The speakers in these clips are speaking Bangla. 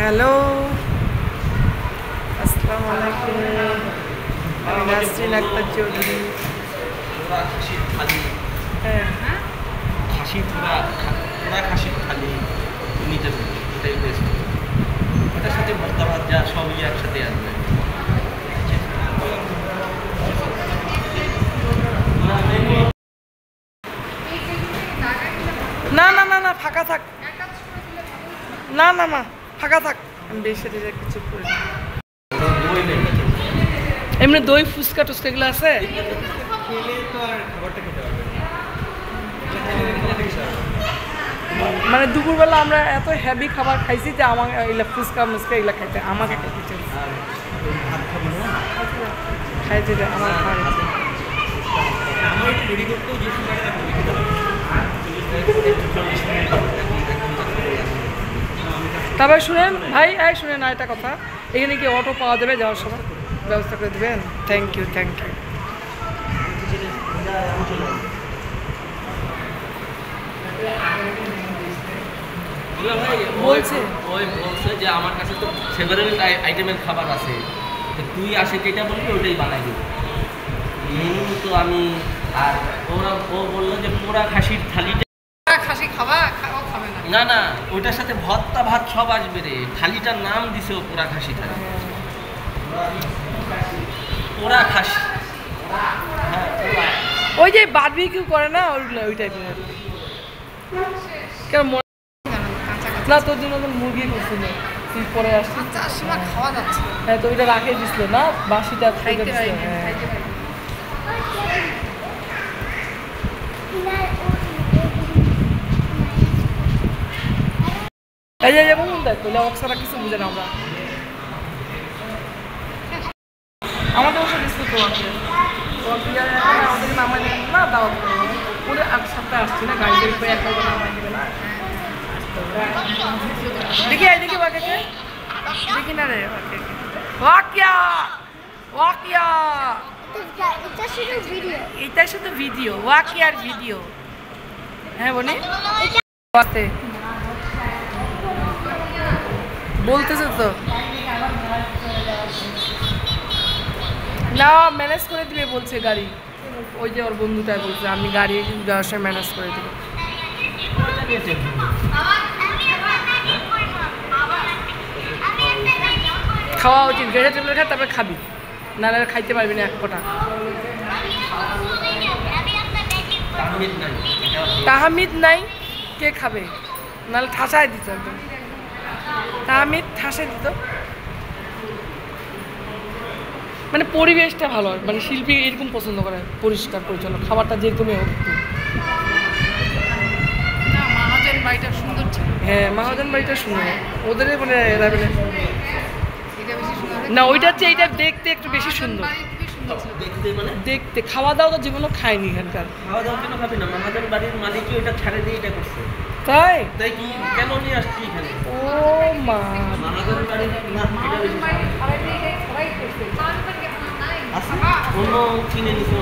হ্যালো, আসসালামু আলাইকুম। আমি নাসরিন আক্তার চৌধুরী। হ্যাঁ, খাসির খাসির থালি নিতে পারি, এটাই বেস্ট। ওটার সাথে ভর্তা ভাত যা সবই একসাথে আসবে। না না না না, ফাঁকা থাক। না না না, ফাঁকা থাক। আমি বেশি কিছু করি না। এমনি দই ফুচকা টুচকা এগুলো আছে? মানে দুপুরবেলা আমরা এত হেভি খাবার খাইছি যে আমার এগুলো ফুচকা মুচকা এগুলো খাইতে আমাকে খাইতে চাইছি। খাইছে যে আমার খাওয়া। তারপর শুনেন ভাই, শুনেন না একটা কথা, এখানে কি অটো পাওয়া যাবে যাওয়ার সময়? ব্যবস্থা করে দেবেন? Thank you, thank you. বলছে যে আমার কাছে তো সেভারেল আইটেমের খাবার আছে, তুই আসে যেটা বলবি ওটাই বানাই দেবো। তো আমি আর ও বললো যে পোড়া খাসির থালিটা খাসি খাবে না। না না, ওইটার সাথে ভর্তা ভাত সব আসবে রে। থালিটার নাম দিছে ও পোড়া খাসি থালি। পোড়া খাসি, ওই যে বারবিকিউ করে না ওইগুলো, ওই টাইপের। কেন না, তোর জন্য মুরগি করছিল, তুই পরে আসছিস খাওয়া যাচ্ছে। হ্যাঁ, তো ওইটা রাখে দিছিল না, বাসিটা খাইতে পারি। এই যে যেমন দেখো অক্সারা কিছু বুঝে না আমরা। আমাদের ওসব কিছু তো আছে, আমাদের নামাই নেবেন না, দাওয়াত করে 8 সপ্তাহ আসছি না, গাড়ি করে একটা নামাই নেবে না। দেখি এইদিকে বাঁকাকে দেখি না রে, ওয়াকিয়া ওয়াকিয়া, এটা শুধু ভিডিও, ওয়াকিয়ার ভিডিও। হ্যাঁ বলি বলতেছে তো না, ম্যানেজ করে দিবে বলছে গাড়ি। ওই যে ওর বন্ধুটাই বলছে আমি গাড়ি যাওয়ার সময় ম্যানেজ করে দেবো। খাওয়া উচিত, গেড়ে টেবিলে খা, তারপরে খাবি, নাহলে খাইতে পারবি না এক ফোঁটা। তাহমিদ নাই, কে খাবে? নাহলে ঠাসায় দিত একদম, তাহমিদ ঠাসায় দিত। মানে পরিবেশটা ভালো হয়, মানে শিল্পী এরকম পছন্দ করে, পরিষ্কার পরিচ্ছন্ন, খাবারটা যেরকমই হোক। মহাজন বাড়িটা সুন্দর ছিল। হ্যাঁ, মহাজন বাড়িটা সুন্দর, ওদের মানে না ওইটা হচ্ছে, এইটা দেখতে একটু বেশি সুন্দর। দেখতে খাওয়া দাওয়া তো জীবনও খায়নি এখানকার। খাওয়া দাওয়া কেন খাবি না? মহাজন বাড়ির মালিকই ওইটা ছাড়ে দিয়ে এটা করছে। তাই তাই কি কেন নিয়ে আসছি এখানে? ও মা, মহাজন বাড়ির না, অন্য চিনে নিছে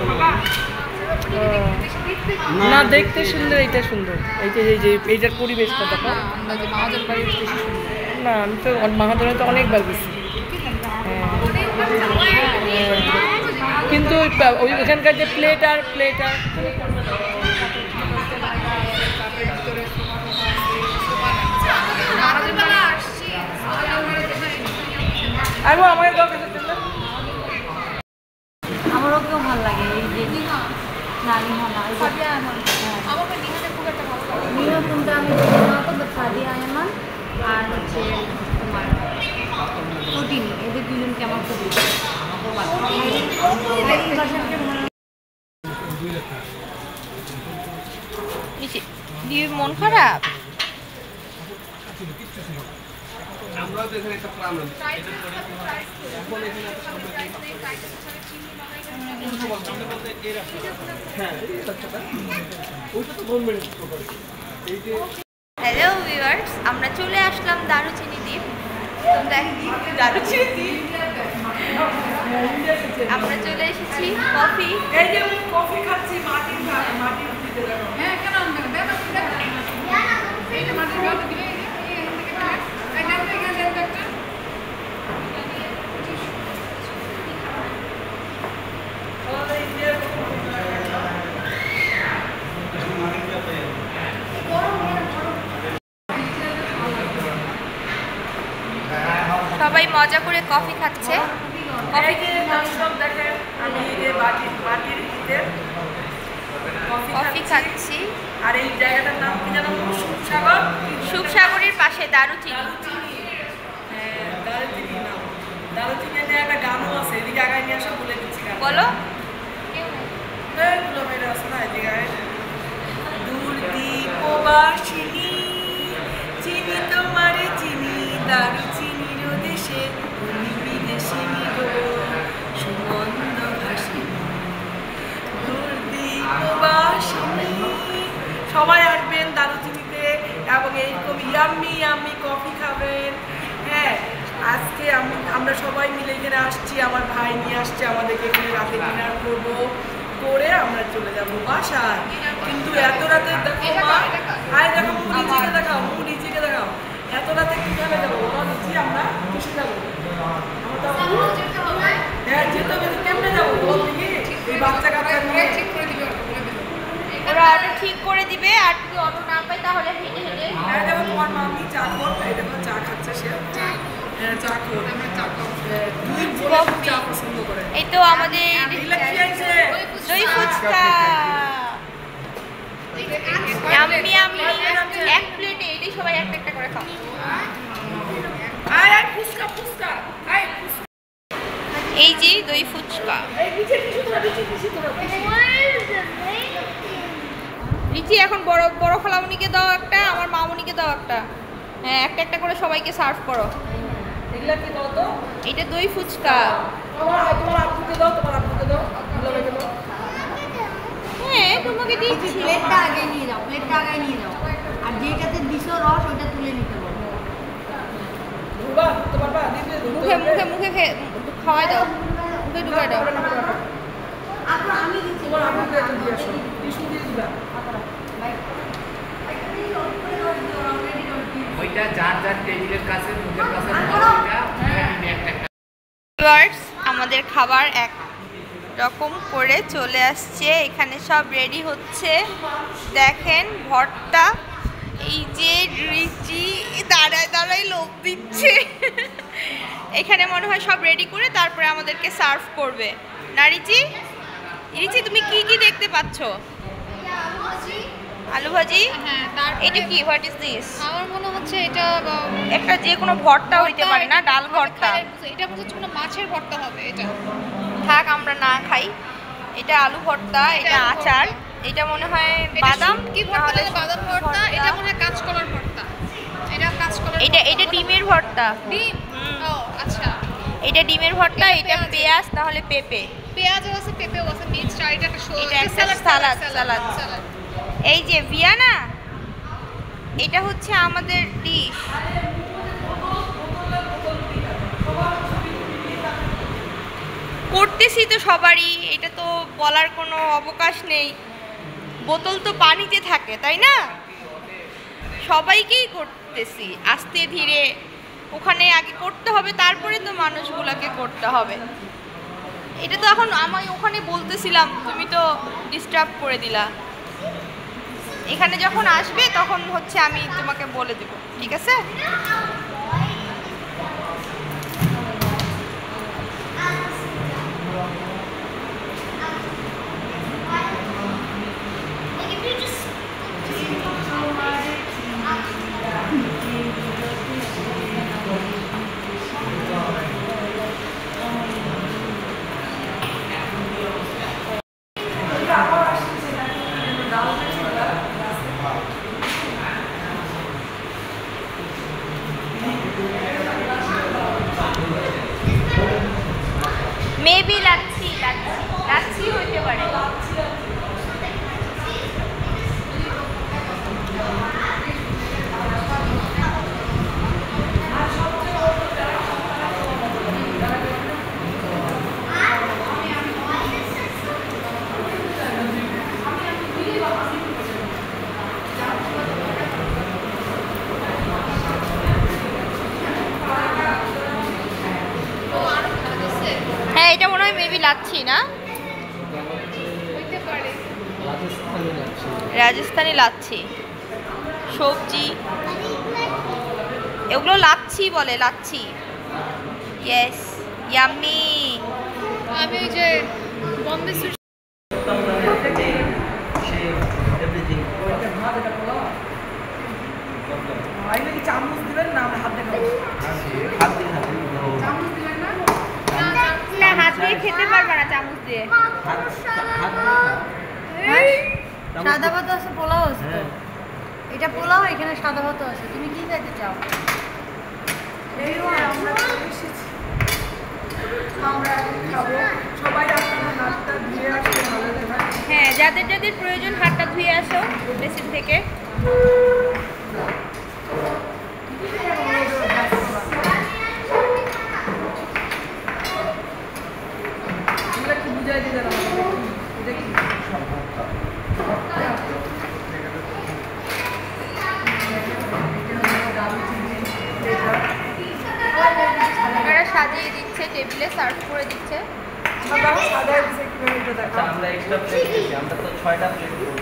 না, দেখতে সুন্দর, এইটা সুন্দর। এইটা এই যে এইটার পরিবেশটা দেখো, মহাজন বাড়ির বেশি সুন্দর না। আমি তো মহাজনে তো অনেকবার গেছি, কিন্তু ওই ওখানকার যে প্লেটার আমাদের দরকার। আমারও কেউ ভালো লাগে এই যে নিহতনটা আমি সাদিয়া আয়মান আর হচ্ছে তোমার প্রোটিন, এদের দুজনকে আমার খুব মন খারাপ। আমরা তো এখানে একটা প্ল্যান আছে, হ্যালো ভিউয়ার্স, আমরা চলে আসলাম দারুচিনি দ্বীপ। আমরা চলে এসেছি কফি খাচ্ছি, মাটির হ্যাঁ কেন এই যে মাটির সবাই মজা করে কফি খাচ্ছে। এই যে দর্শক দেখেন, আমি এই যে বাটির ভিতরে কফি খাচ্ছি। আর এই জায়গাটার নাম কি জানো? সুখসাগর। সুখসাগরের পাশে দারুচিনি। হ্যাঁ, দারুচিনি নাম। দারুচিনি নিয়ে একটা গানও আছে, এদিকে আগায় নিয়ে আসা বলে দিচ্ছি গান। বলো। এইগুলো মেয়েরা আছে না এদিকে আগায়। দূর দীপবাসিনী চিনি তোমারে চিনি, দারুচিনির দেশে তুমি বিদেশিনী গো, সুগন্ধ ভাসিনী দূর দীপবাসিনী। সবাই আসবেন দারুচিনিতে এবং এইরকম ইয়াম্মি ইয়াম্মি কফি খাবেন। হ্যাঁ, আজকে আমরা সবাই মিলে এখানে আসছি, আমার ভাই নিয়ে আসছে আমাদেরকে, এখানে রাতে ডিনার করবো, করে আমরা চলে যাবো বাসায়। কিন্তু এত রাতে দেখো মা, আয় দেখো মুড়িচিকে দেখাও, মুড়িচিকে দেখাও। এত রাতে কিভাবে যাবো নিচি? আমরা কিসে যাবো? হ্যাঁ, যেতে হবে। কেমনে যাবো বল দেখি? এই বাচ্চা কাচ্চা নিয়ে ওরা অটো ঠিক করে দিবে, আর যদি অটো না পাই তাহলে হেঁটে হেঁটে। হ্যাঁ, দেখো তোমার মামি চা কর, এই দেখো চা খাচ্ছে সে। হ্যাঁ, চা কর। দুই বোন চা পছন্দ করে। এই তো আমাদের এগুলা কি আছে? দই ফুচকা। Yummy yummy. এক প্লেটে এটাই সবাই একটা একটা করে খাও। আয় আয় ফুচকা ফুচকা, আয় ফুচকা। এই যে দই ফুচকা। এই নিচে কিছু তোরা, নিচে তোরা। লিচি এখন বড় বড় খালামণিকে দাও একটা, আমার মামুনিকে দাও একটা। হ্যাঁ, একটা একটা করে সবাইকে সার্ভ করো। এগুলা কি দাও তো? এটা দই ফুচকা। তোমার আব্বুকে দাও, তোমার আব্বুকে দাও, দুলাভাইকে দাও। হ্যাঁ, তোমাকে দিচ্ছি। প্লেটটা আগে নিয়ে যাও, প্লেটটা আগে নিয়ে যাও, আর যেটাতে দিছো রস ওটা তুলে নিতে বলো। ধুবা তোমার বা দিতে মুখে মুখে মুখে খাওয়াই দাও, মুখে ঢুকাই দাও। আচ্ছা আমি দিচ্ছি। তোমার আব্বুকে একটু দিয়ে আসো, টিস্যু দিয়ে দিবা। ওইটা যার যার টেবিলের কাছে মুখের কাছে একটা ভিউয়ার্স, আমাদের খাবার এক রকম করে চলে আসছে, এখানে সব রেডি হচ্ছে। দেখেন ভর্তা, এই যে রিচি দাঁড়ায় দাঁড়ায় লোভ দিচ্ছে। এখানে মনে হয় সব রেডি করে তারপরে আমাদেরকে সার্ভ করবে না রিচি? রিচি, তুমি কি কি দেখতে পাচ্ছ? আলু ভাজি। হ্যাঁ, এটা কি? What is this? আমার মনে হচ্ছে এটা একটা যে কোনো ভর্তা হইতে পারে না, ডাল ভর্তা। এটা মনে হচ্ছে কোনো মাছের ভর্তা হবে। এটা থাক, আমরা না খাই। এটা আলু ভর্তা, এটা আচার, এটা মনে হয় বাদাম কি নাহলে বাদাম ভর্তা, এটা মনে হয় কাঁচকলার ভর্তা। এটা কাঁচকলার। এটা ডিমের ভর্তা। ডিম? ও আচ্ছা। এটা ডিমের ভর্তা, এটা পেঁয়াজ নাহলে পেঁপে। পেঁয়াজও আছে, পেঁপেও আছে, মিক্সড। আর এটা একটা এটা একটা সালাদ। এই যে ভিয়ানা, এটা হচ্ছে আমাদের ডিশ। করতেছি তো সবারই, এটা তো বলার কোনো অবকাশ নেই। বোতল তো পানিতে থাকে, তাই না? সবাইকেই করতেছি আস্তে ধীরে। ওখানে আগে করতে হবে, তারপরে তো মানুষগুলোকে করতে হবে। এটা তো এখন আমি ওখানে বলতেছিলাম, তুমি তো ডিস্টার্ব করে দিলা। এখানে যখন আসবে তখন হচ্ছে আমি তোমাকে বলে দেব, ঠিক আছে? মেবি লাচ্ছি হইতে পারে। হ্যাঁ, এটা মনে হয় মেবি লাচ্ছি না, রাজস্থানি লাচ্ছি। সবজি এগুলো লাচ্ছি বলে, লাচ্ছি। Yes yummy. আমি ওই যে বম্বে সুশি এভরিথিং। আইলে কি চামচ দিবেন না আমরা হাত দিয়ে খাবো? হাত দিয়ে খাবো। চামচ দিবেন না? না হাত দিয়ে খেতে পারবে না চামচ দিয়ে। হাত সাদা ভাত আছে, পোলাও আছে তো। হ্যাঁ। এটা পোলাও, এখানে সাদা ভাত আছে। তুমি কি খেতে চাও? এই আমরা চলে এসেছি। আমরা এখন খাবো। সবাই আপনারা হাতটা ধুয়ে আসলে ভালো দেখায়। হ্যাঁ, যাদের যাদের প্রয়োজন হাতটা ধুয়ে আসো বেসিন থেকে। আমরা কি বুঝাই দিলেন আমাদের? এটা কি? ওনারা সাজিয়ে দিচ্ছে, টেবিলে সার্ভ করে দিচ্ছে। আমরা সাদা দিছে কিভাবে এটা আচ্ছা, দেখা? আমরা এক্সট্রা প্লেট দিয়েছি। আমরা তো 6টা প্লেট বলছি।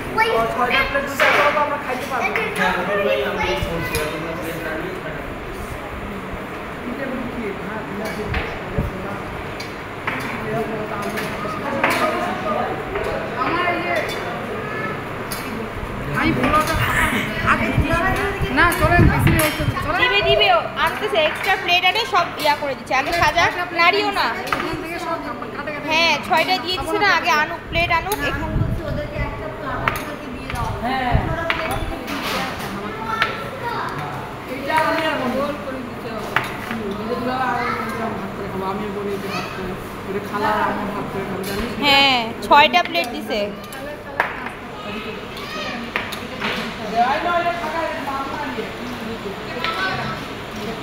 6টা প্লেট দুটো করবো আমরা খাইতে পারবো। হ্যাঁ, ওটাই আমরা বলছি। আমরা প্লেট আনি। এটা কি? হ্যাঁ, আমার ইয়ে আমি পোলাওটা আগে না চলেন বেশি হচ্ছে চলেন দিবে দিবে ও আনতেছে, এক্সট্রা প্লেট আনে সব ইয়া করে দিচ্ছে। আগে সাজা নাড়িও না। এখান থেকে সব কাটে কাটে হ্যাঁ 6টা দিয়ে দিচ্ছে না, আগে আনুক প্লেট আনুক। এখানে ওদেরকে একটা ওদেরকে দিয়ে দাও। হ্যাঁ ওরা প্লেট থেকে দিয়ে দেয়। এটা আমি আর গোল করে দিতে হবে এগুলো আর ভাগ করে খাবো আমি বলি যে ভাগ করে এটা খালা আর আমার ভাগ করে খাবো জানিস হ্যাঁ 6টা প্লেট দিছে।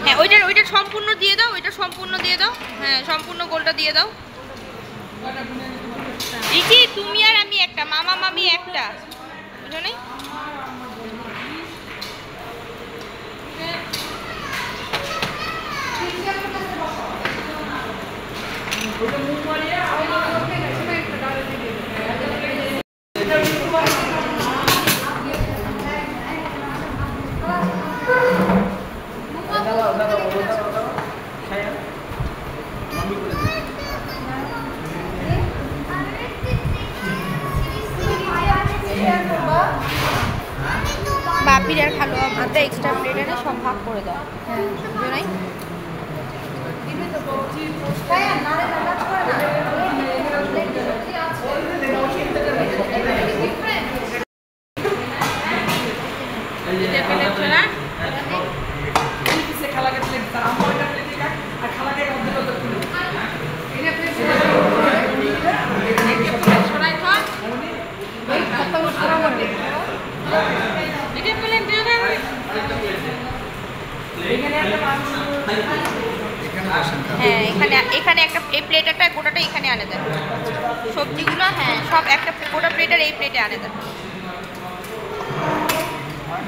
হ্যাঁ ওইটা সম্পূর্ণ দিয়ে দাও, ওইটা সম্পূর্ণ দিয়ে দাও। হ্যাঁ সম্পূর্ণ গোলটা দিয়ে দাও। রিচি তুমি আর আমি একটা, মামা মামি একটা, বুঝো নাই? বাপির আর খালো ভাতটা এক্সট্রা প্লেট এনে সব ভাগ করে দাও। হ্যাঁ বুঝো নাই? খালাকে প্লেট তার আমার একটা প্লেট দিকা আর খালাকে অর্ধেক অর্ধেক তুলে এটা প্লেট সরাই থাক এই কত সরা মধ্যে এটা প্লেট দিয়ে দাও এখানে একটা মাংস হ্যাঁ এখানে একটা এই প্লেট একটা গোটাটা এখানে আনে দেন। সবজিগুলো হ্যাঁ সব একটা গোটা প্লেটের এই প্লেটে আনে দেন।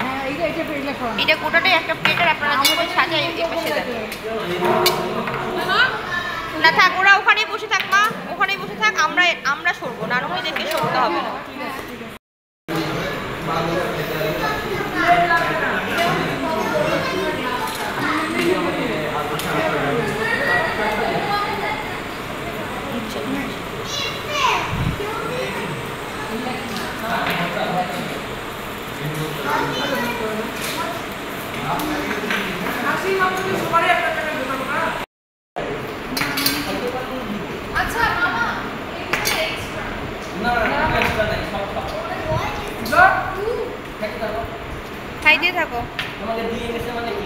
হ্যাঁ এটা প্লেট লেখা এটা গোটাটাই একটা প্লেটের আপনারা যেভাবে সাজায় এই পাশে দেন। না থাক, ওরা ওখানেই বসে থাক, মা ওখানেই বসে থাক। আমরা সরবো না, ওদেরকে সরতে হবে না। খাইতে থাকো। তোমাকে দিয়ে গেছে মানে কি?